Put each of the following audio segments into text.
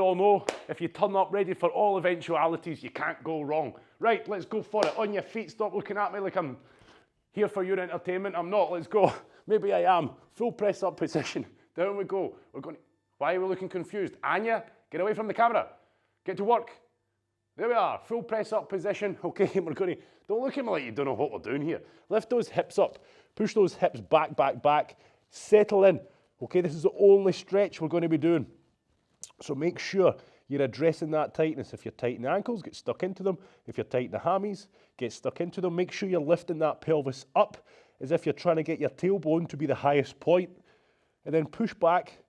all know, if you turn up ready for all eventualities, you can't go wrong. Right, let's go for it. On your feet, stop looking at me like I'm here for your entertainment. I'm not, let's go. Maybe I am. Full press up position. Down we go. We're going. Why are we looking confused? Anya, get away from the camera. Get to work. There we are, full press up position. Okay, we're going to, don't look at me like you don't know what we're doing here. Lift those hips up, push those hips back, back, back. Settle in. Okay, this is the only stretch we're going to be doing. So make sure you're addressing that tightness. If you're tight in the ankles, get stuck into them. If you're tight in the hammies, get stuck into them. Make sure you're lifting that pelvis up as if you're trying to get your tailbone to be the highest point. And then push back,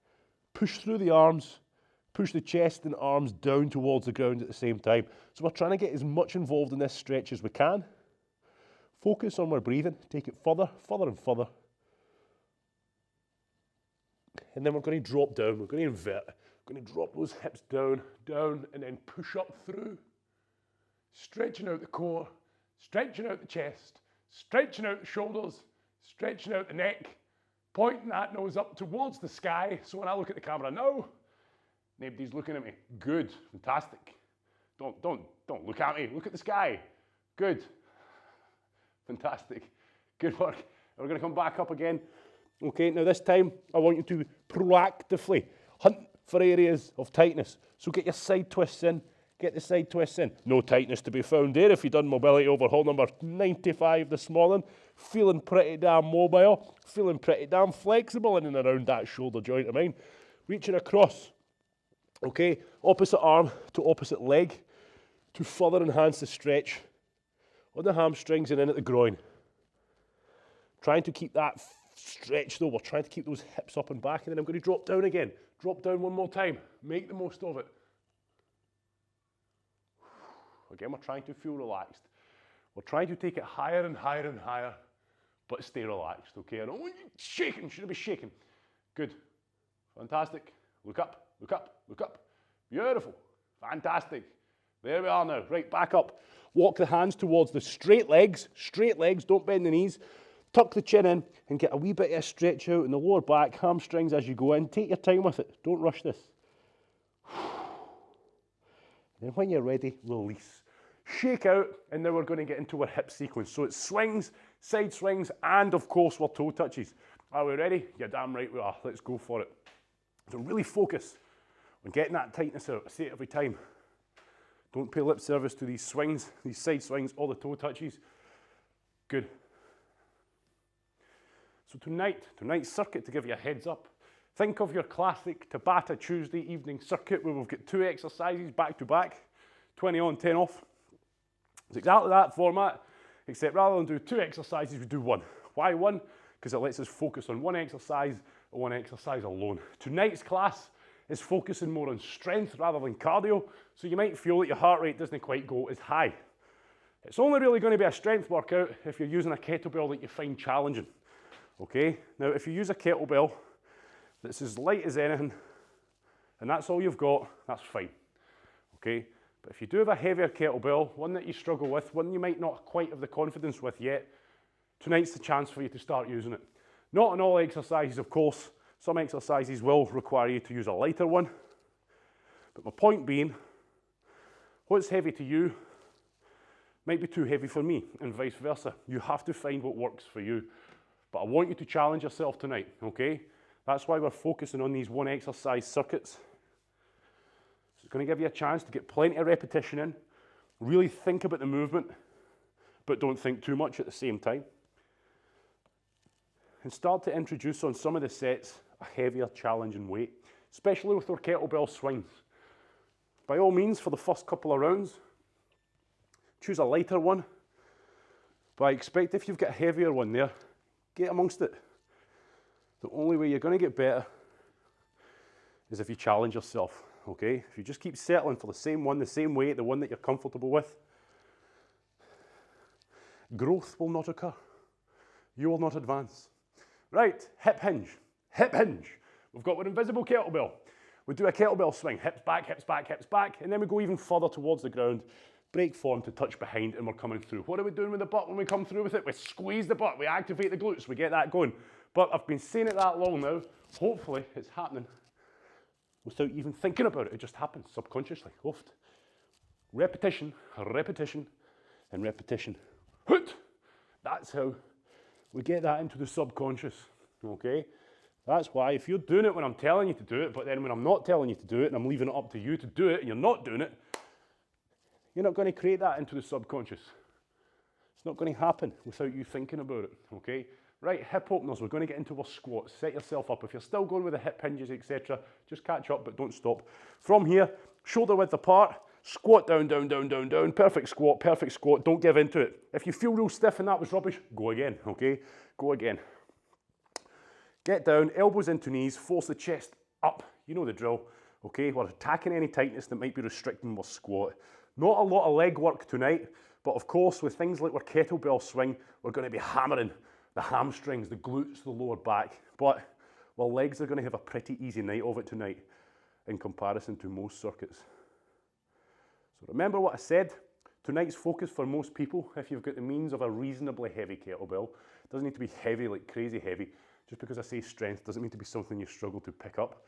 push through the arms, push the chest and arms down towards the ground at the same time. So we're trying to get as much involved in this stretch as we can. Focus on our breathing. Take it further, further and further. And then we're going to drop down. We're going to invert. We're going to drop those hips down, down, and then push up through. Stretching out the core, stretching out the chest, stretching out the shoulders, stretching out the neck, pointing that nose up towards the sky. So when I look at the camera now, nobody's looking at me. Good, fantastic. Don't look at me. Look at the sky. Good, fantastic. Good work. We're going to come back up again. Okay, now this time I want you to proactively hunt for areas of tightness. So get your side twists in. Get the side twists in. No tightness to be found there if you've done mobility overhaul number 95 this morning. Feeling pretty damn mobile. Feeling pretty damn flexible in and around that shoulder joint of mine. Reaching across. Okay, opposite arm to opposite leg to further enhance the stretch on the hamstrings and in at the groin. Trying to keep that stretch though. We're trying to keep those hips up and back, and then I'm going to drop down again. Drop down one more time. Make the most of it. Again, we're trying to feel relaxed. We're trying to take it higher and higher and higher, but stay relaxed, okay? I don't want you shaking. Should I be shaking? Good. Fantastic. Look up, look up, look up. Beautiful. Fantastic. There we are now. Right, back up. Walk the hands towards the straight legs. Straight legs, don't bend the knees. Tuck the chin in and get a wee bit of a stretch out in the lower back, hamstrings as you go in. Take your time with it. Don't rush this. Then when you're ready, release. Shake out, and now we're going to get into our hip sequence. So it's swings, side swings, and of course our toe touches. Are we ready? You're damn right we are. Let's go for it. So really focus on getting that tightness out. I say it every time. Don't pay lip service to these swings, these side swings, or the toe touches. Good. So tonight's circuit, to give you a heads up, think of your classic Tabata Tuesday evening circuit where we've got 2 exercises back to back, 20 on, 10 off. It's exactly that format, except rather than do 2 exercises, we do 1. Why 1? Because it lets us focus on one exercise or one exercise alone. Tonight's class is focusing more on strength rather than cardio, so you might feel that your heart rate doesn't quite go as high. It's only really going to be a strength workout if you're using a kettlebell that you find challenging. Okay, now if you use a kettlebell that's as light as anything, and that's all you've got, that's fine. Okay, but if you do have a heavier kettlebell, one that you struggle with, one you might not quite have the confidence with yet, tonight's the chance for you to start using it. Not on all exercises, of course. Some exercises will require you to use a lighter one. But my point being, what's heavy to you might be too heavy for me, and vice versa. You have to find what works for you. But I want you to challenge yourself tonight, okay? That's why we're focusing on these 1 exercise circuits. So it's going to give you a chance to get plenty of repetition in, really think about the movement, but don't think too much at the same time. And start to introduce on some of the sets a heavier challenge in weight, especially with our kettlebell swings. By all means, for the first couple of rounds, choose a lighter one, but I expect if you've got a heavier one there, get amongst it. The only way you're going to get better is if you challenge yourself, okay? If you just keep settling for the same one, the same weight, the one that you're comfortable with, growth will not occur. You will not advance. Right, hip hinge, hip hinge. We've got our invisible kettlebell. We do a kettlebell swing, hips back, hips back, hips back, and then we go even further towards the ground, break form to touch behind, and we're coming through. What are we doing with the butt when we come through with it? We squeeze the butt, we activate the glutes, we get that going. But I've been saying it that long now, hopefully it's happening. without even thinking about it. It just happens subconsciously. Oft. Repetition, repetition, and repetition. Hoot! That's how we get that into the subconscious, okay? That's why if you're doing it when I'm telling you to do it, but then when I'm not telling you to do it and I'm leaving it up to you to do it and you're not doing it, you're not going to create that into the subconscious. It's not going to happen without you thinking about it, okay? Right, hip openers, we're going to get into our squats. Set yourself up. If you're still going with the hip hinges, etc., just catch up, but don't stop. From here, shoulder width apart, squat down, down, down, down, down. Perfect squat, perfect squat. Don't give into it. If you feel real stiff and that was rubbish, go again, okay? Go again. Get down, elbows into knees, force the chest up. You know the drill, okay? We're attacking any tightness that might be restricting our squat. Not a lot of leg work tonight, but of course, with things like our kettlebell swing, we're going to be hammering the hamstrings, the glutes, the lower back. But our legs are going to have a pretty easy night of it tonight in comparison to most circuits. So remember what I said. Tonight's focus for most people, if you've got the means of a reasonably heavy kettlebell, it doesn't need to be heavy, like crazy heavy. Just because I say strength doesn't mean to be something you struggle to pick up.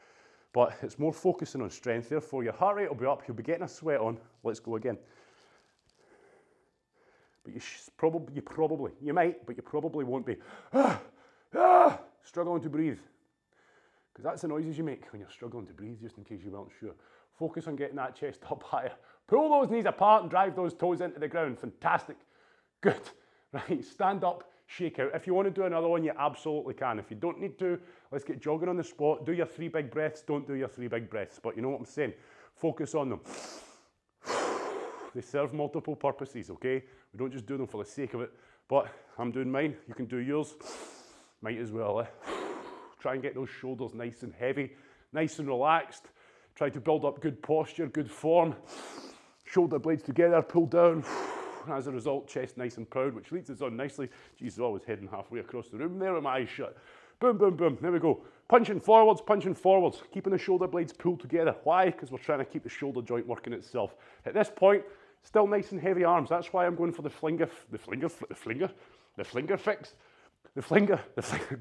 But it's more focusing on strength. Therefore, your heart rate will be up. You'll be getting a sweat on. Let's go again. But you might, but you probably won't be struggling to breathe. Because that's the noises you make when you're struggling to breathe, just in case you weren't sure. Focus on getting that chest up higher. Pull those knees apart and drive those toes into the ground. Fantastic. Good. Right, stand up, shake out. If you want to do another one, you absolutely can. If you don't need to, let's get jogging on the spot. Do your 3 big breaths. Don't do your 3 big breaths. But you know what I'm saying? Focus on them. They serve multiple purposes, okay? We don't just do them for the sake of it. But I'm doing mine. You can do yours. Might as well, Try and get those shoulders nice and heavy, nice and relaxed. Try to build up good posture, good form. Shoulder blades together, pull down. As a result, chest nice and proud, which leads us on nicely. Jeez, I was heading halfway across the room there with my eyes shut. Boom, boom, boom. There we go. Punching forwards, keeping the shoulder blades pulled together. Why? Because we're trying to keep the shoulder joint working itself. At this point, still nice and heavy arms. That's why I'm going for the flinger fix.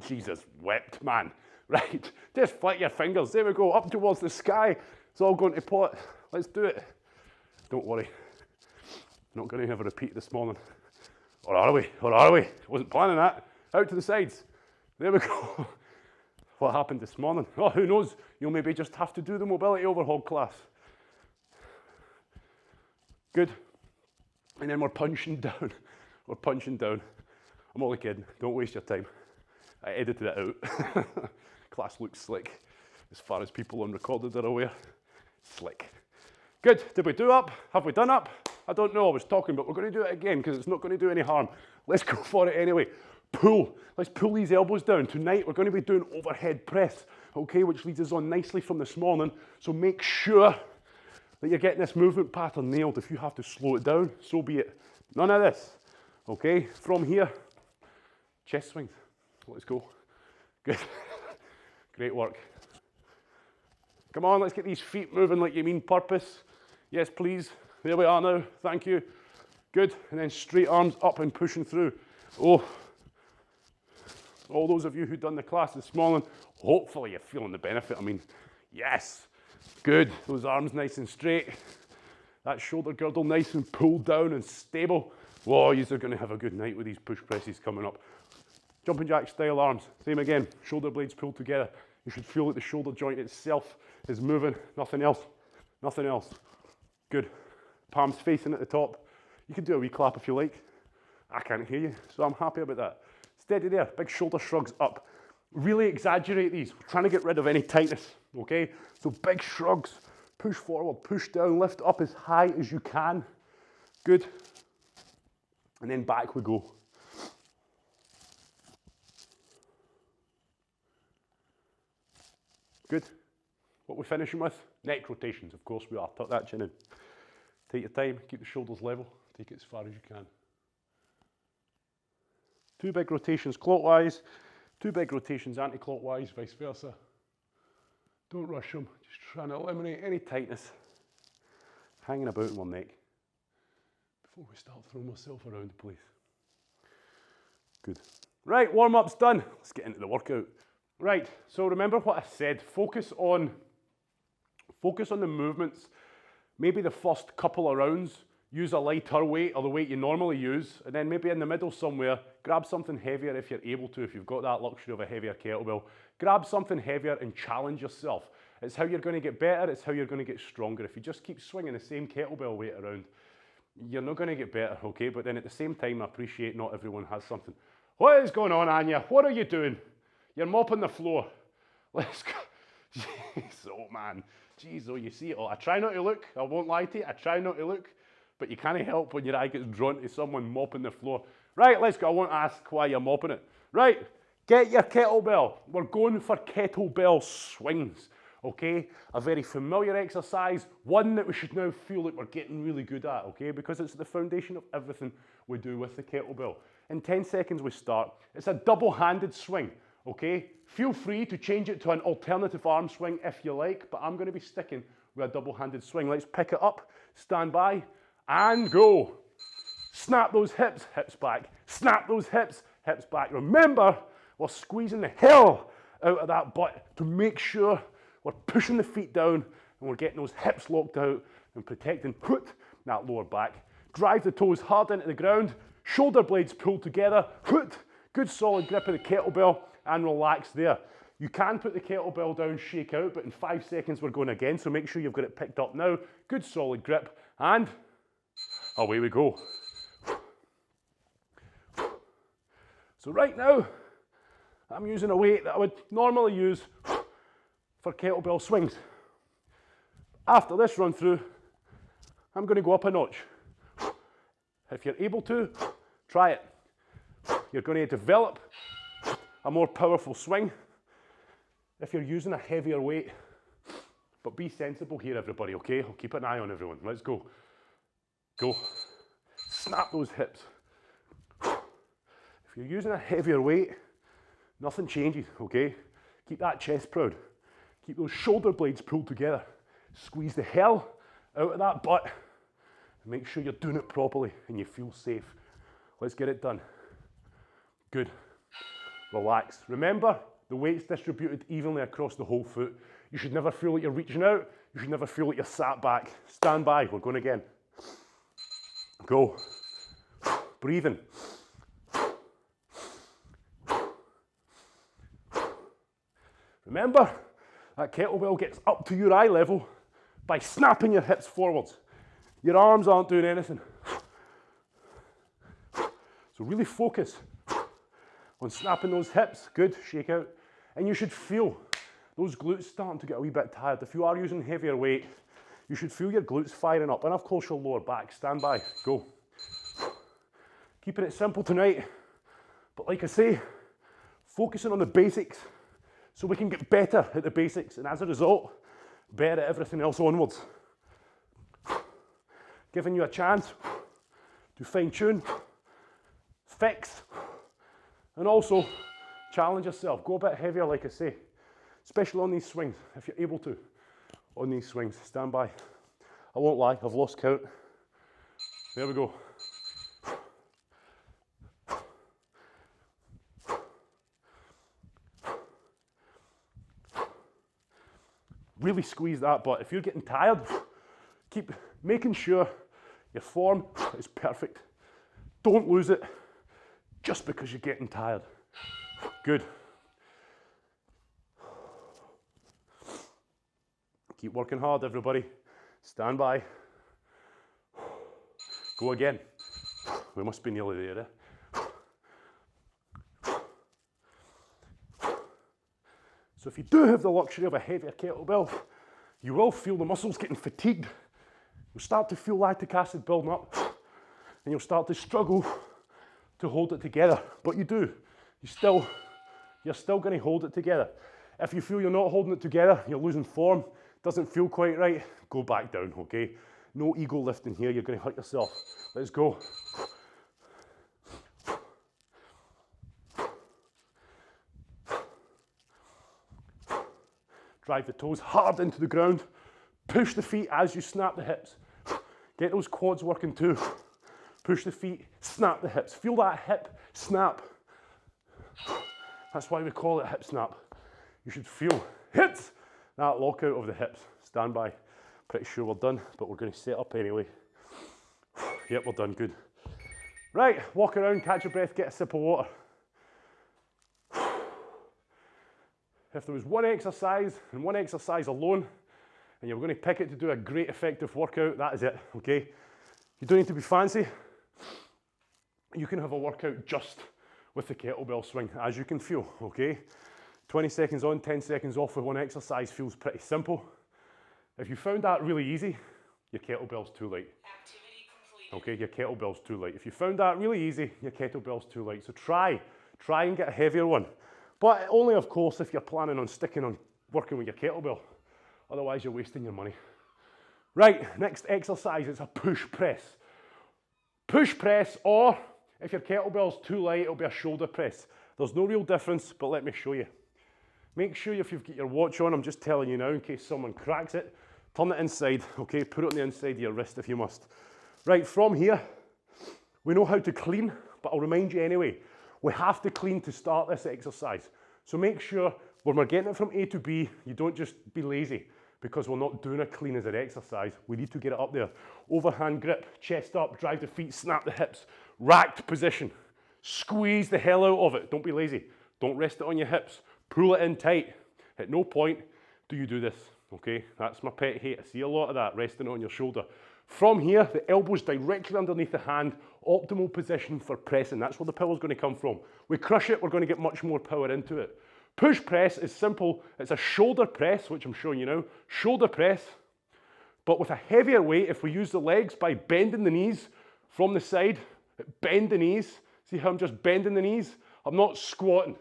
Jesus, wept, man. Right, just flick your fingers. There we go, up towards the sky. It's all going to pot. Let's do it. Don't worry. Not going to have a repeat this morning. Or are we? Wasn't planning that. Out to the sides. There we go. What happened this morning? Oh, who knows? You'll maybe just have to do the mobility overhaul class. Good. And then we're punching down. I'm only kidding. Don't waste your time. I edited it out. Class looks slick. As far as people on recorded are aware. Slick. Good. Did we do up? Have we done up? I don't know. I was talking, but we're going to do it again because it's not going to do any harm. Let's go for it anyway. Pull. Let's pull these elbows down. Tonight, we're going to be doing overhead press, okay, which leads us on nicely from this morning. So make sure that you're getting this movement pattern nailed. If you have to slow it down, so be it. None of this, okay? From here, chest swings. Let's go. Good. Great work. Come on, let's get these feet moving like you mean purpose. Yes, please. There we are now. Thank you. Good. And then straight arms up and pushing through. Oh. All those of you who've done the class this morning, hopefully you're feeling the benefit. I mean, yes. Good. Those arms nice and straight. That shoulder girdle nice and pulled down and stable. Whoa, you're going to have a good night with these push presses coming up. Jumping jack style arms. Same again. Shoulder blades pulled together. You should feel that the shoulder joint itself is moving. Nothing else. Nothing else. Good. Palms facing at the top. You can do a wee clap if you like. I can't hear you, so I'm happy about that. Steady there. Big shoulder shrugs up. Really exaggerate these. We're trying to get rid of any tightness, okay? So big shrugs. Push forward, push down, lift up as high as you can. Good. And then back we go. Good. What we're finishing with? Neck rotations, of course we are. Tuck that chin in. Take your time, keep the shoulders level. Take it as far as you can. 2 big rotations clockwise, 2 big rotations anti-clockwise, vice versa. Don't rush them, just trying to eliminate any tightness hanging about in my neck before we start throwing myself around the place. Good. Right, warm-up's done. Let's get into the workout. Right, so remember what I said. Focus on Focus on the movements. Maybe the first couple of rounds, use a lighter weight or the weight you normally use, and then maybe in the middle somewhere, grab something heavier if you're able to, if you've got that luxury of a heavier kettlebell. Grab something heavier and challenge yourself. It's how you're going to get better, it's how you're going to get stronger. If you just keep swinging the same kettlebell weight around, you're not going to get better, okay? But then at the same time, I appreciate not everyone has something. What is going on, Anya? What are you doing? You're mopping the floor. Let's go. Jeez, oh man. Jeez, oh, you see it all. I try not to look, I won't lie to you, I try not to look, but you can't help when your eye gets drawn to someone mopping the floor. Right, let's go. I won't ask why you're mopping it. Right, get your kettlebell. We're going for kettlebell swings, okay? A very familiar exercise, one that we should now feel like we're getting really good at, okay? Because it's the foundation of everything we do with the kettlebell. In 10 seconds we start. It's a double-handed swing, okay? Feel free to change it to an alternative arm swing if you like, but I'm going to be sticking with a double-handed swing. Let's pick it up, stand by, and go. Snap those hips, hips back. Snap those hips, hips back. Remember, we're squeezing the hell out of that butt to make sure we're pushing the feet down and we're getting those hips locked out and protecting that lower back. Drive the toes hard into the ground, shoulder blades pulled together, good solid grip of the kettlebell and relax there. You can put the kettlebell down, shake out, but in 5 seconds we're going again, so make sure you've got it picked up now. Good solid grip and away we go. So right now, I'm using a weight that I would normally use for kettlebell swings. After this run through, I'm going to go up a notch. If you're able to, try it. You're going to develop a more powerful swing if you're using a heavier weight. But be sensible here, everybody, okay? I'll keep an eye on everyone. Let's go. Go. Snap those hips. If you're using a heavier weight, nothing changes, okay? Keep that chest proud. Keep those shoulder blades pulled together. Squeeze the hell out of that butt. And make sure you're doing it properly and you feel safe. Let's get it done. Good. Relax. Remember, the weight's distributed evenly across the whole foot. You should never feel like you're reaching out. You should never feel like you're sat back. Stand by. We're going again. Go. Breathing. Remember, that kettlebell gets up to your eye level by snapping your hips forwards. Your arms aren't doing anything. So really focus on snapping those hips. Good, shake out. And you should feel those glutes starting to get a wee bit tired. If you are using heavier weight, you should feel your glutes firing up. And of course your lower back. Stand by, go. Keeping it simple tonight. But like I say, focusing on the basics so we can get better at the basics. And as a result, better at everything else onwards. Giving you a chance to fine tune, fix, and also challenge yourself. Go a bit heavier, like I say, especially on these swings, if you're able to, on these swings. Stand by. I won't lie, I've lost count. There we go. Really squeeze that butt. If you're getting tired, keep making sure your form is perfect. Don't lose it just because you're getting tired. Good. Keep working hard, everybody. Stand by. Go again. We must be nearly there, eh? So if you do have the luxury of a heavier kettlebell, you will feel the muscles getting fatigued. You'll start to feel lactic acid building up and you'll start to struggle to hold it together. But you do. You're still going to hold it together. If you feel you're not holding it together, you're losing form, doesn't feel quite right, go back down, okay? No ego lifting here, you're going to hurt yourself. Let's go. Drive the toes hard into the ground. Push the feet as you snap the hips. Get those quads working too. Push the feet, snap the hips. Feel that hip snap. That's why we call it hip snap. You should feel that lockout of the hips. Stand by. Pretty sure we're done, but we're going to set up anyway. Yep, we're done, good. Right, walk around, catch your breath, get a sip of water. If there was one exercise, and one exercise alone, and you were going to pick it to do a great effective workout, that is it, okay? You don't need to be fancy. You can have a workout just with the kettlebell swing, as you can feel, okay? 20 seconds on, 10 seconds off with one exercise feels pretty simple. If you found that really easy, your kettlebell's too light. Okay, your kettlebell's too light. If you found that really easy, your kettlebell's too light. So try and get a heavier one. But only, of course, if you're planning on sticking on working with your kettlebell. Otherwise, you're wasting your money. Right, next exercise is a push press. Push press, or if your kettlebell's too light, it'll be a shoulder press. There's no real difference, but let me show you. Make sure if you've got your watch on, I'm just telling you now in case someone cracks it, turn it inside, okay? Put it on the inside of your wrist if you must. Right, from here, we know how to clean, but I'll remind you anyway, we have to clean to start this exercise. So make sure when we're getting it from A to B, you don't just be lazy because we're not doing a clean as an exercise. We need to get it up there. Overhand grip, chest up, drive the feet, snap the hips, racked position. Squeeze the hell out of it. Don't be lazy. Don't rest it on your hips. Pull it in tight. At no point do you do this, okay? That's my pet hate. I see a lot of that, resting it on your shoulder. From here, the elbow's directly underneath the hand, optimal position for pressing. That's where the power's going to come from. We crush it, we're going to get much more power into it. Push press is simple. It's a shoulder press, which I'm showing you now. Shoulder press, but with a heavier weight. If we use the legs by bending the knees from the side, bend the knees. See how I'm just bending the knees? I'm not squatting,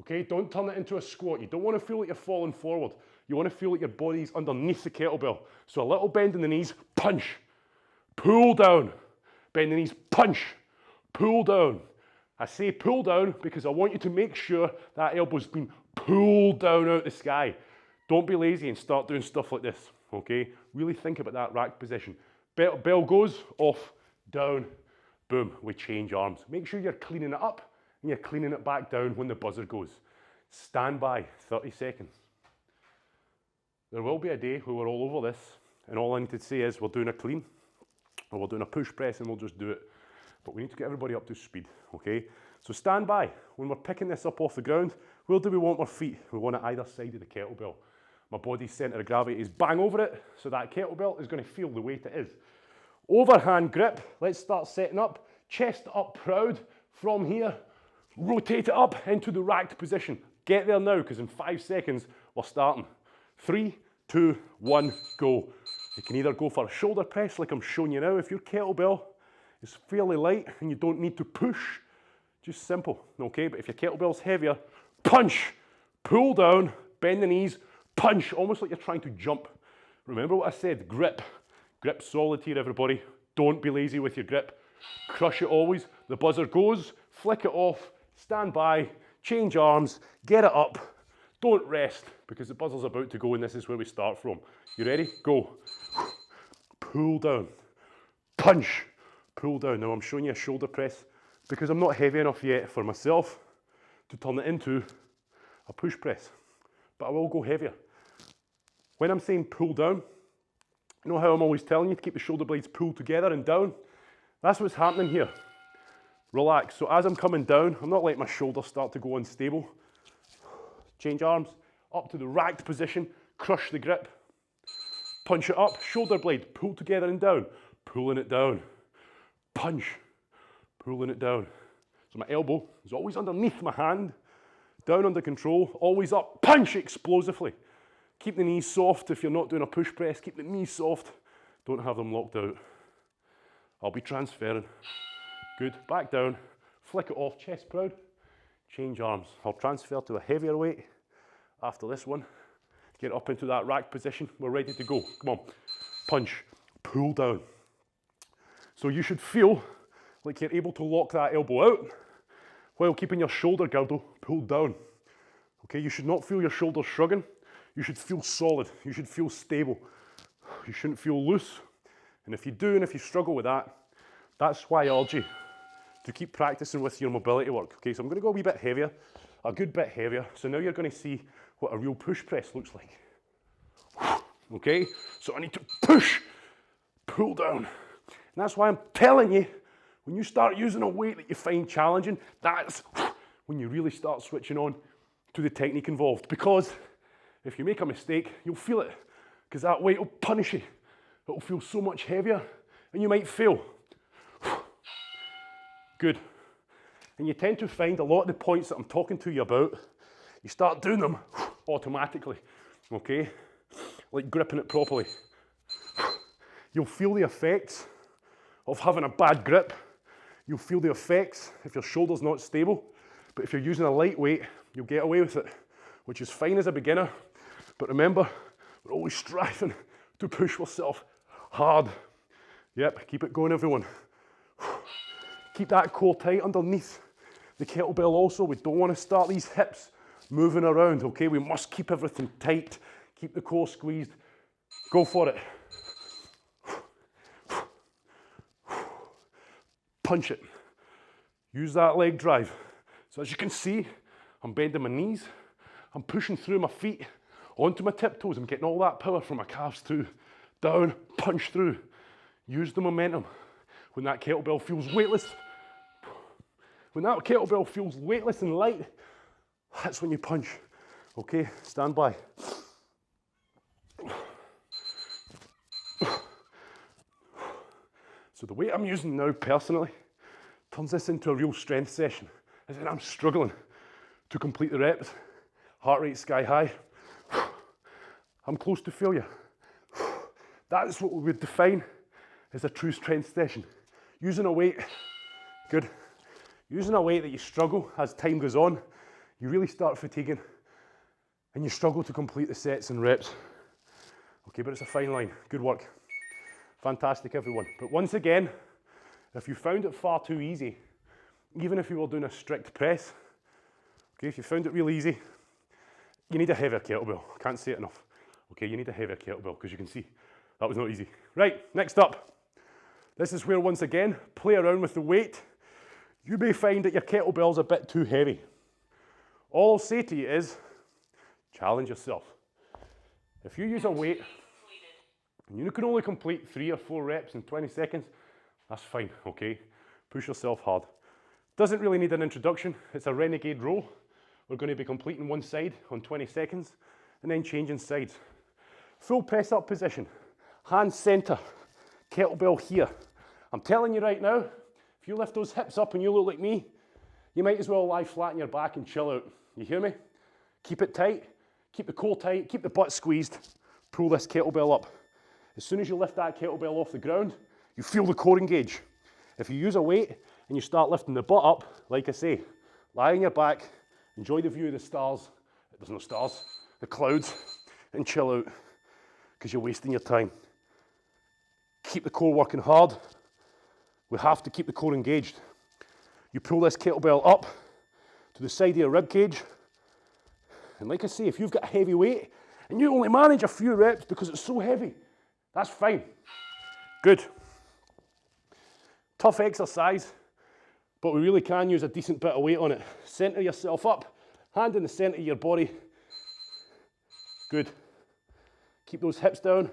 okay? Don't turn it into a squat. You don't want to feel like you're falling forward. You want to feel like your body's underneath the kettlebell. So a little bend in the knees, punch, pull down, bend the knees, punch, pull down. I say pull down because I want you to make sure that elbow's been pulled down out the sky. Don't be lazy and start doing stuff like this, okay? Really think about that rack position. Bell goes off, down, boom, we change arms. Make sure you're cleaning it up and you're cleaning it back down when the buzzer goes. Stand by, 30 seconds. There will be a day where we're all over this and all I need to say is we're doing a clean or we're doing a push press and we'll just do it. But we need to get everybody up to speed, okay? So stand by. When we're picking this up off the ground, where do we want our feet? We want it either side of the kettlebell. My body's centre of gravity is bang over it, so that kettlebell is going to feel the weight it is. Overhand grip, let's start setting up. Chest up proud. From here, rotate it up into the racked position. Get there now, because in 5 seconds, we're starting. 3, 2, 1, go. You can either go for a shoulder press like I'm showing you now. If your kettlebell is fairly light and you don't need to push, just simple, okay? But if your kettlebell's heavier, punch, pull down, bend the knees, punch, almost like you're trying to jump. Remember what I said, grip. Grip solid here, everybody. Don't be lazy with your grip. Crush it always. The buzzer goes, flick it off, stand by, change arms, get it up. Don't rest, because the buzzer's about to go and this is where we start from. You ready? Go. Pull down, punch, pull down. Now I'm showing you a shoulder press because I'm not heavy enough yet for myself to turn it into a push press, but I will go heavier. When I'm saying pull down, you know how I'm always telling you to keep the shoulder blades pulled together and down? That's what's happening here. Relax. So as I'm coming down, I'm not letting my shoulders start to go unstable. Change arms, up to the racked position, crush the grip, punch it up, shoulder blade, pull together and down, pulling it down, punch, pulling it down. So my elbow is always underneath my hand, down under control, always up, punch explosively. Keep the knees soft if you're not doing a push press, keep the knees soft, don't have them locked out. I'll be transferring. Good, back down, flick it off, chest proud, change arms. I'll transfer to a heavier weight after this one. Get up into that rack position, we're ready to go. Come on, punch, pull down. So you should feel like you're able to lock that elbow out while keeping your shoulder girdle pulled down. Okay, you should not feel your shoulders shrugging. You should feel solid, you should feel stable. You shouldn't feel loose. And if you do, and if you struggle with that, that's why I urge you to keep practicing with your mobility work. Okay, so I'm gonna go a wee bit heavier, a good bit heavier. So now you're gonna see what a real push press looks like. okay? So I need to push, pull down. And that's why I'm telling you, when you start using a weight that you find challenging, that's when you really start switching on to the technique involved. Because if you make a mistake, you'll feel it, because that weight will punish you. It'll feel so much heavier, and you might fail. Good. And you tend to find a lot of the points that I'm talking to you about, you start doing them automatically, okay? Like gripping it properly. You'll feel the effects of having a bad grip. You'll feel the effects if your shoulder's not stable. But if you're using a light weight, you'll get away with it, which is fine as a beginner. But remember, we're always striving to push yourself hard. Yep, keep it going, everyone. Keep that core tight underneath the kettlebell also. We don't want to start these hips moving around, okay? We must keep everything tight. Keep the core squeezed. Go for it. Punch it. Use that leg drive. So as you can see, I'm bending my knees. I'm pushing through my feet onto my tiptoes. I'm getting all that power from my calves through. Down, punch through. Use the momentum. When that kettlebell feels weightless, when that kettlebell feels weightless and light, that's when you punch. Okay, stand by. So the weight I'm using now personally turns this into a real strength session. As in I'm struggling to complete the reps. Heart rate sky high. I'm close to failure. That is what we would define as a true strength session. Using a weight, good. Using a weight that you struggle as time goes on, you really start fatiguing and you struggle to complete the sets and reps. Okay, but it's a fine line. Good work. Fantastic, everyone. But once again, if you found it far too easy, even if you were doing a strict press, okay, if you found it real easy, you need a heavier kettlebell. I can't say it enough. Okay, you need a heavier kettlebell because you can see that was not easy. Right, next up. This is where, once again, play around with the weight. You may find that your kettlebell's a bit too heavy. All I'll say to you is, challenge yourself. If you use a weight, and you can only complete 3 or 4 reps in 20 seconds, that's fine, okay? Push yourself hard. Doesn't really need an introduction. It's a renegade row. We're going to be completing one side on 20 seconds, and then changing sides. Full press up position, hand center. Kettlebell here. I'm telling you right now, if you lift those hips up and you look like me, you might as well lie flat on your back and chill out. You hear me? Keep it tight, keep the core tight, keep the butt squeezed, pull this kettlebell up. As soon as you lift that kettlebell off the ground, you feel the core engage. If you use a weight and you start lifting the butt up, like I say, lie on your back, enjoy the view of the stars, there's no stars, the clouds, and chill out, because you're wasting your time. Keep the core working hard. We have to keep the core engaged. You pull this kettlebell up to the side of your rib cage. And like I say, if you've got a heavy weight and you only manage a few reps because it's so heavy, that's fine. Good. Tough exercise, but we really can use a decent bit of weight on it. Center yourself up, hand in the center of your body. Good. Keep those hips down.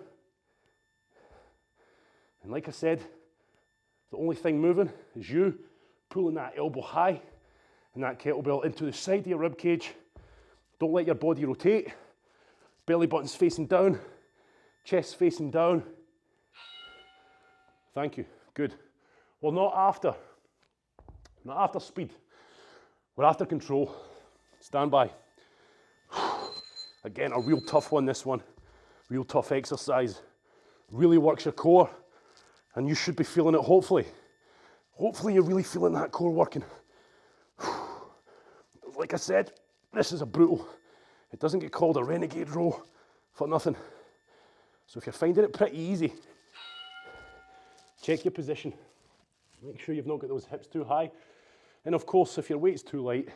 And like I said, the only thing moving is you pulling that elbow high and that kettlebell into the side of your rib cage. Don't let your body rotate. Belly button's facing down, chest facing down. Thank you, good. Well, not after speed. We're after control. Stand by. Again, a real tough one, this one. Real tough exercise. Really works your core. And you should be feeling it, hopefully. Hopefully you're really feeling that core working. Like I said, this is a brutal. It doesn't get called a renegade row for nothing. So if you're finding it pretty easy, check your position. Make sure you've not got those hips too high. And of course, if your weight's too light,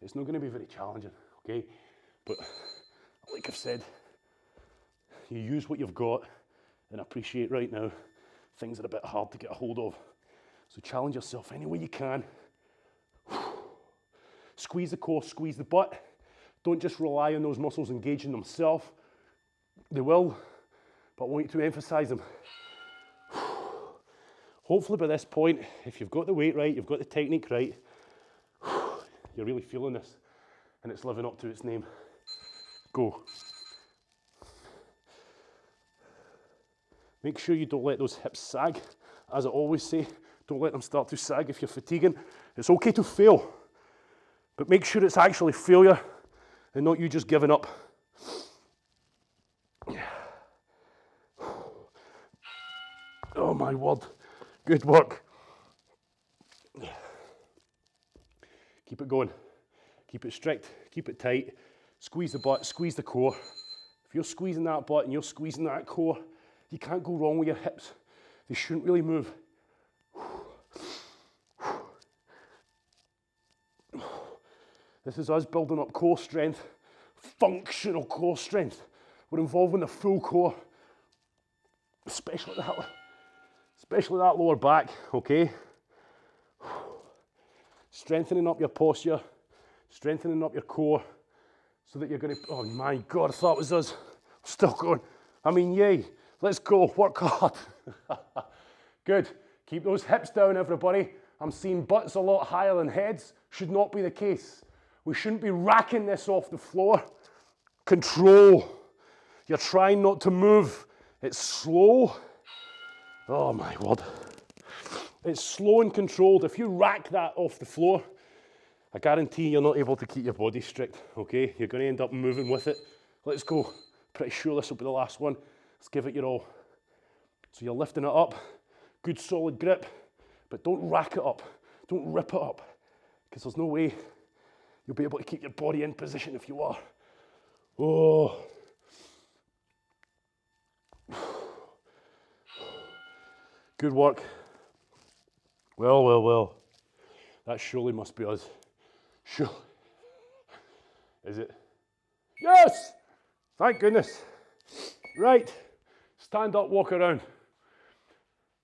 it's not going to be very challenging, okay? But like I've said, you use what you've got and appreciate right now things are a bit hard to get a hold of. So challenge yourself any way you can. Squeeze the core, squeeze the butt. Don't just rely on those muscles engaging themselves. They will, but I want you to emphasize them. Hopefully by this point, if you've got the weight right, you've got the technique right, you're really feeling this and it's living up to its name. Go. Make sure you don't let those hips sag. As I always say, don't let them start to sag if you're fatiguing. It's okay to fail, but make sure it's actually failure and not you just giving up. Oh my word, good work. Keep it going, keep it strict, keep it tight, squeeze the butt, squeeze the core. If you're squeezing that butt and you're squeezing that core, you can't go wrong with your hips. They shouldn't really move. This is us building up core strength, functional core strength. We're involving the full core, especially that lower back, okay? Strengthening up your posture, strengthening up your core, so that you're gonna, oh my God, I thought it was us. Still going. I mean, yay, let's go, work hard. Good, keep those hips down, everybody. I'm seeing butts a lot higher than heads. Should not be the case. We shouldn't be racking this off the floor. Control. You're trying not to move. It's slow. Oh my word. It's slow and controlled. If you rack that off the floor, I guarantee you're not able to keep your body strict, okay? You're going to end up moving with it. Let's go. Pretty sure this will be the last one. Let's give it your all. So you're lifting it up. Good solid grip, but don't rack it up. Don't rip it up, because there's no way you'll be able to keep your body in position if you are. Oh. Good work. Well, well, well. That surely must be us. Sure. Is it? Yes! Thank goodness. Right. Stand up, walk around.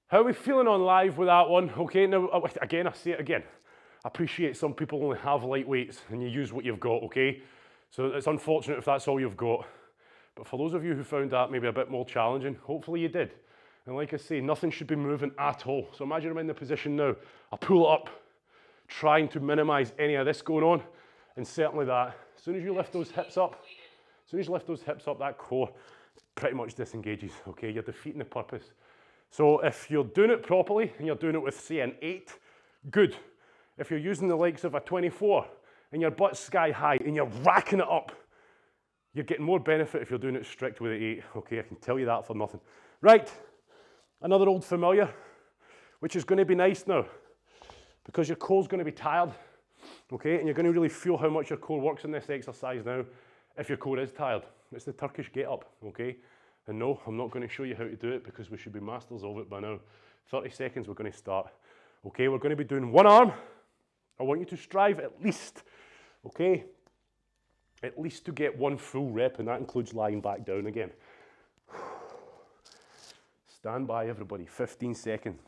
How are we feeling on live with that one? Okay, now, again, I say it again. I appreciate some people only have light weights and you use what you've got, okay? So it's unfortunate if that's all you've got. But for those of you who found that maybe a bit more challenging, hopefully you did. And like I say, nothing should be moving at all. So imagine I'm in the position now. I pull it up, trying to minimize any of this going on. And certainly that. As soon as you lift those hips up, that core pretty much disengages, okay? You're defeating the purpose. So if you're doing it properly and you're doing it with, say, an 8, good. If you're using the likes of a 24 and your butt's sky high and you're racking it up, you're getting more benefit if you're doing it strict with an 8, okay? I can tell you that for nothing. Right, another old familiar, which is going to be nice now because your core's going to be tired, okay? And you're going to really feel how much your core works in this exercise now if your core is tired. It's the Turkish get up, okay? And no, I'm not going to show you how to do it because we should be masters of it by now. 30 seconds, we're going to start. Okay, we're going to be doing one arm. I want you to strive at least, okay, at least to get one full rep, and that includes lying back down again. Stand by, everybody, 15 seconds.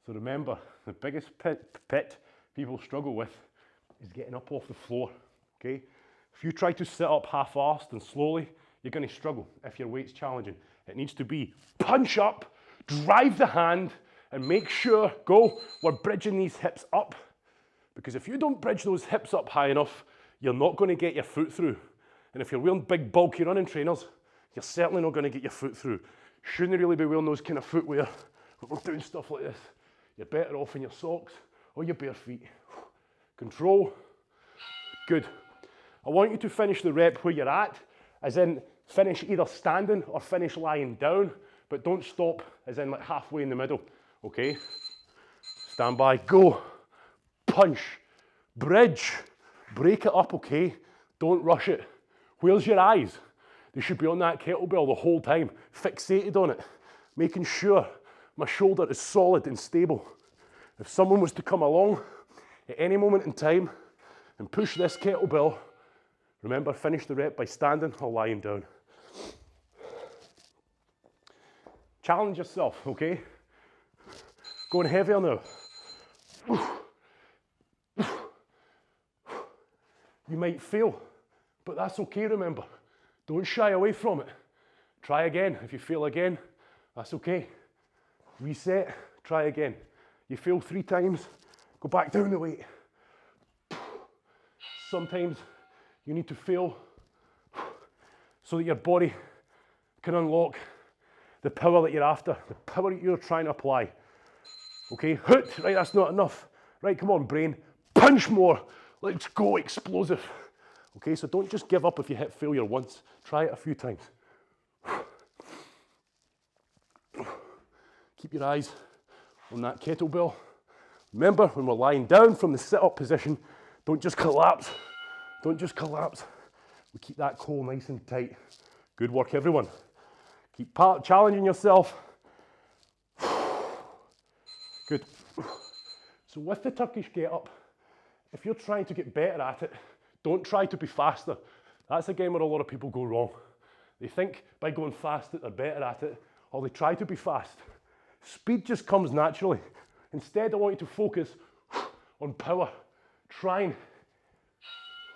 So remember, the biggest pit people struggle with is getting up off the floor, okay? If you try to sit up half-assed and slowly, you're going to struggle if your weight's challenging. It needs to be punch up, drive the hand, and make sure, go, we're bridging these hips up. Because if you don't bridge those hips up high enough, you're not going to get your foot through. And if you're wearing big, bulky running trainers, you're certainly not going to get your foot through. Shouldn't really be wearing those kind of footwear when we're doing stuff like this. You're better off in your socks or your bare feet. Control. Good. I want you to finish the rep where you're at, as in finish either standing or finish lying down, but don't stop, as in like halfway in the middle, okay? Stand by, go, punch, bridge, break it up, okay? Don't rush it. Where's your eyes? They should be on that kettlebell the whole time, fixated on it, making sure my shoulder is solid and stable. If someone was to come along at any moment in time and push this kettlebell, remember, finish the rep by standing or lying down. Challenge yourself, okay? Going heavier now. You might fail, but that's okay, remember. Don't shy away from it. Try again. If you fail again, that's okay. Reset, try again. You fail 3 times, go back down the weight. Sometimes you need to fail so that your body can unlock the power that you're after, the power that you're trying to apply. Okay, right, that's not enough. Right, come on, brain, punch more. Let's go, explosive. Okay, so don't just give up if you hit failure once. Try it a few times. Keep your eyes on that kettlebell. Remember, when we're lying down from the sit-up position, don't just collapse. Don't just collapse. We keep that core nice and tight. Good work, everyone. Keep challenging yourself. Good. So with the Turkish get-up, if you're trying to get better at it, don't try to be faster. That's again where a lot of people go wrong. They think by going fast that they're better at it, or they try to be fast. Speed just comes naturally. Instead, I want you to focus on power, trying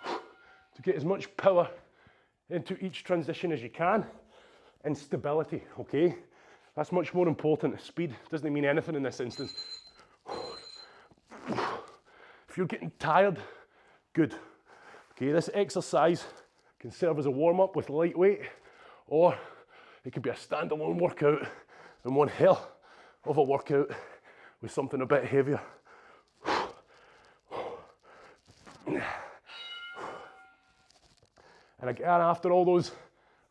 to get as much power into each transition as you can, and stability, okay? That's much more important. Speed doesn't mean anything in this instance. If you're getting tired, good. Okay, this exercise can serve as a warm-up with lightweight, or it could be a standalone workout and one hell of a workout with something a bit heavier. And again, after all those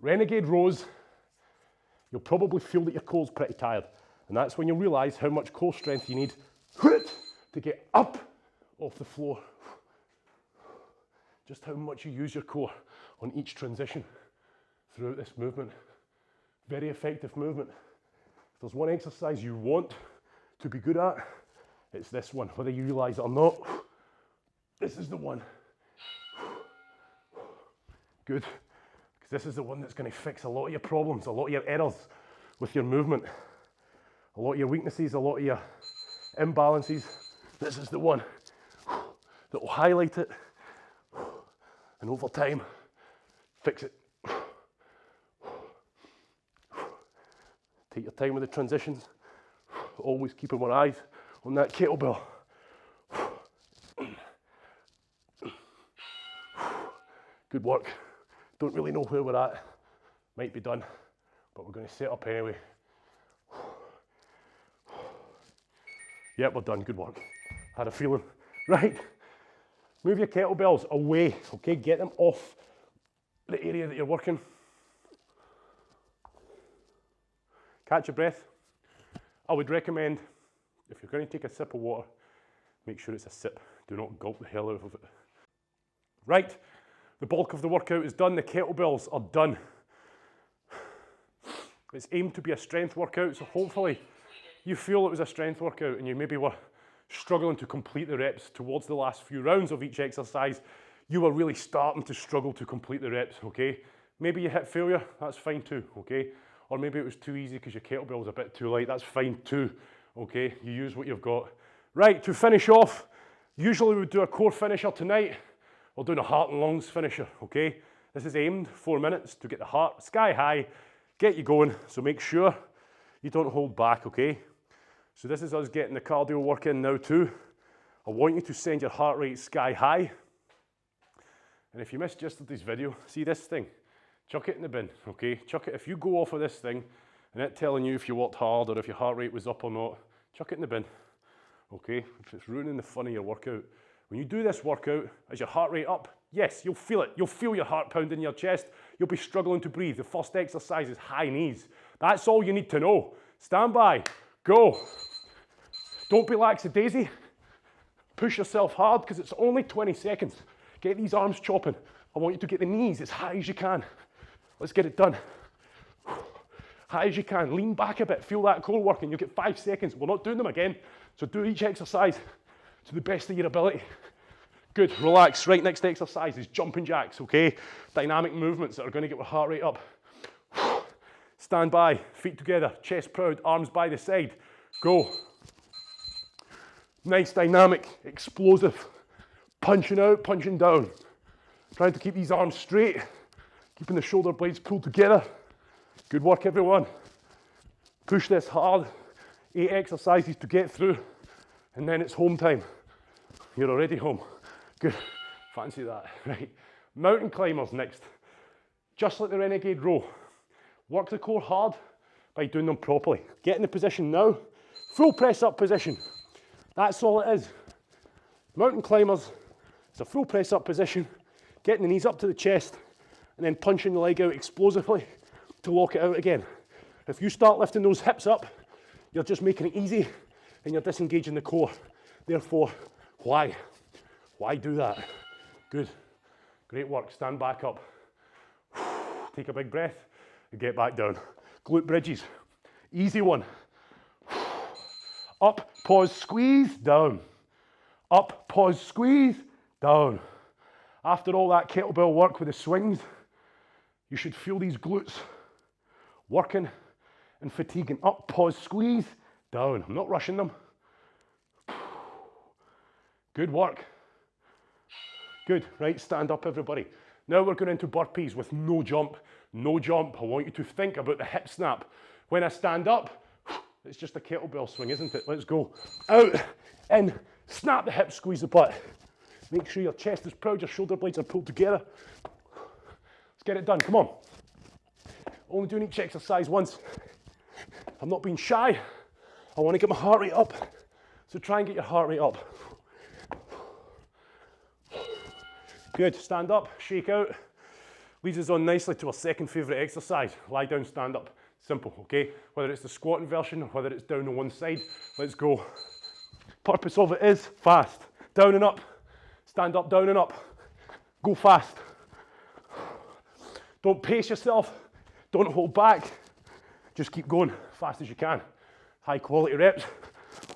renegade rows, you'll probably feel that your core's pretty tired. And that's when you'll realize how much core strength you need to get up off the floor. Just how much you use your core on each transition throughout this movement. Very effective movement. If there's one exercise you want to be good at, it's this one. Whether you realize it or not, this is the one. Good. Because this is the one that's going to fix a lot of your problems, a lot of your errors with your movement, a lot of your weaknesses, a lot of your imbalances. This is the one that will highlight it and over time fix it. Take your time with the transitions. Always keeping our eyes on that kettlebell. Good work. Don't really know where we're at. Might be done, but we're going to set up anyway. Yep, we're done. Good work. Had a feeling. Right. Move your kettlebells away, okay? Get them off the area that you're working. Catch your breath. I would recommend, if you're going to take a sip of water, make sure it's a sip. Do not gulp the hell out of it. Right, the bulk of the workout is done. The kettlebells are done. It's aimed to be a strength workout, so hopefully you feel it was a strength workout and you maybe were struggling to complete the reps towards the last few rounds of each exercise. You were really starting to struggle to complete the reps, okay? Maybe you hit failure, that's fine too, okay? Or maybe it was too easy because your kettlebell was a bit too light, that's fine too, okay? You use what you've got. Right, to finish off, usually we would do a core finisher tonight. We're doing a heart and lungs finisher, okay? This is aimed 4 minutes to get the heart sky high, get you going, so make sure you don't hold back, okay? So this is us getting the cardio work in now too. I want you to send your heart rate sky high. And if you missed yesterday's video, see this thing? Chuck it in the bin, okay? Chuck it. If you go off of this thing and it telling you if you worked hard or if your heart rate was up or not, chuck it in the bin, okay? If it's ruining the fun of your workout. When you do this workout, is your heart rate up? Yes, you'll feel it. You'll feel your heart pounding in your chest. You'll be struggling to breathe. The first exercise is high knees. That's all you need to know. Stand by, go. Don't be lackadaisy. Push yourself hard because it's only 20 seconds. Get these arms chopping. I want you to get the knees as high as you can. Let's get it done. High as you can. Lean back a bit. Feel that core working. You'll get 5 seconds. We're not doing them again. So do each exercise to the best of your ability. Good. Relax. Right, next exercise is jumping jacks, okay? Dynamic movements that are going to get your heart rate up. Stand by. Feet together. Chest proud. Arms by the side. Go. Nice, dynamic, explosive. Punching out, punching down. Trying to keep these arms straight. Keeping the shoulder blades pulled together. Good work, everyone. Push this hard. 8 exercises to get through, and then it's home time. You're already home. Good. Fancy that. Right. Mountain climbers next. Just like the Renegade row. Work the core hard by doing them properly. Get in the position now. Full press up position. That's all it is. Mountain climbers, it's a full press up position. Getting the knees up to the chest and then punching the leg out explosively to lock it out again. If you start lifting those hips up, you're just making it easy and you're disengaging the core. Therefore, why? Why do that? Good. Great work. Stand back up. Take a big breath and get back down. Glute bridges. Easy one. Up, pause, squeeze, down. Up, pause, squeeze, down. After all that kettlebell work with the swings, you should feel these glutes working and fatiguing. Up, pause, squeeze, down. I'm not rushing them. Good work. Good, right, stand up everybody. Now we're going into burpees with no jump. No jump. I want you to think about the hip snap. When I stand up, it's just a kettlebell swing, isn't it? Let's go. Out, in, snap the hips, squeeze the butt. Make sure your chest is proud, your shoulder blades are pulled together. Let's get it done, come on. Only doing each exercise once. I'm not being shy. I want to get my heart rate up. So try and get your heart rate up. Good, stand up, shake out. Leads us on nicely to our second favourite exercise. Lie down, stand up. Simple, okay? Whether it's the squatting version or whether it's down on one side, let's go. Purpose of it is fast. Down and up. Stand up, down and up. Go fast. Don't pace yourself. Don't hold back. Just keep going fast as you can. High quality reps.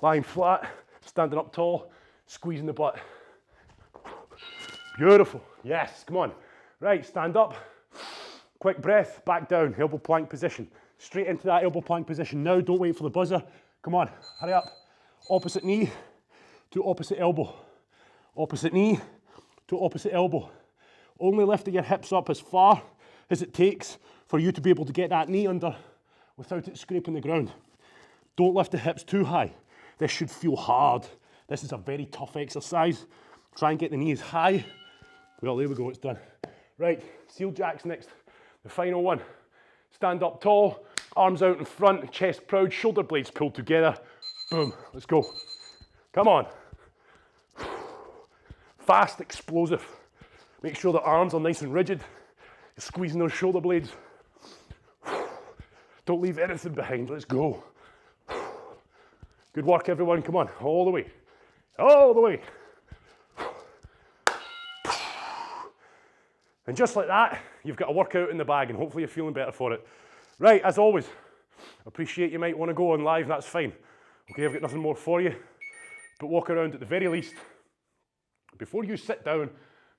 Lying flat, standing up tall, squeezing the butt. Beautiful. Yes, come on. Right, stand up. Quick breath, back down, elbow plank position. Straight into that elbow plank position now. Don't wait for the buzzer. Come on, hurry up. Opposite knee to opposite elbow. Opposite knee to opposite elbow. Only lifting your hips up as far as it takes for you to be able to get that knee under without it scraping the ground. Don't lift the hips too high. This should feel hard. This is a very tough exercise. Try and get the knee as high. Well, there we go, it's done. Right, seal jacks next. The final one. Stand up tall, arms out in front, chest proud, shoulder blades pulled together. Boom, let's go. Come on. Fast, explosive. Make sure the arms are nice and rigid. You're squeezing those shoulder blades. Don't leave anything behind, let's go. Good work everyone, come on, all the way. All the way. And just like that, you've got a workout in the bag and hopefully you're feeling better for it. Right, as always, appreciate you might want to go on live, that's fine. Okay, I've got nothing more for you. But walk around at the very least. Before you sit down,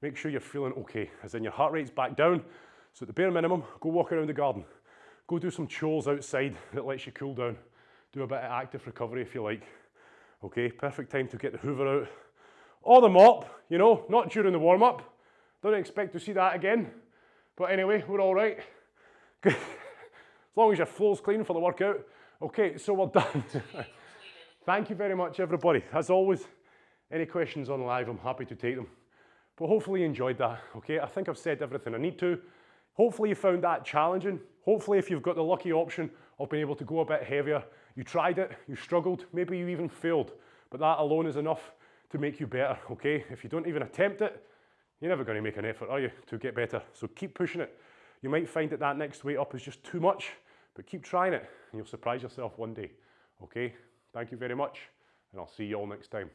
make sure you're feeling okay, as in your heart rate's back down. So at the bare minimum, go walk around the garden. Go do some chores outside that lets you cool down. Do a bit of active recovery if you like. Okay, perfect time to get the hoover out. Or the mop, you know, not during the warm-up. Don't expect to see that again. But anyway, we're all right. Good. As long as your floor's clean for the workout. Okay, so we're done. Thank you very much, everybody. As always, any questions on live, I'm happy to take them. But hopefully you enjoyed that, okay? I think I've said everything I need to. Hopefully you found that challenging. Hopefully if you've got the lucky option of being able to go a bit heavier, you tried it, you struggled, maybe you even failed. But that alone is enough to make you better, okay? If you don't even attempt it, you're never going to make an effort, are you, to get better? So keep pushing it. You might find that that next weight up is just too much, but keep trying it and you'll surprise yourself one day, okay? Thank you very much, and I'll see you all next time.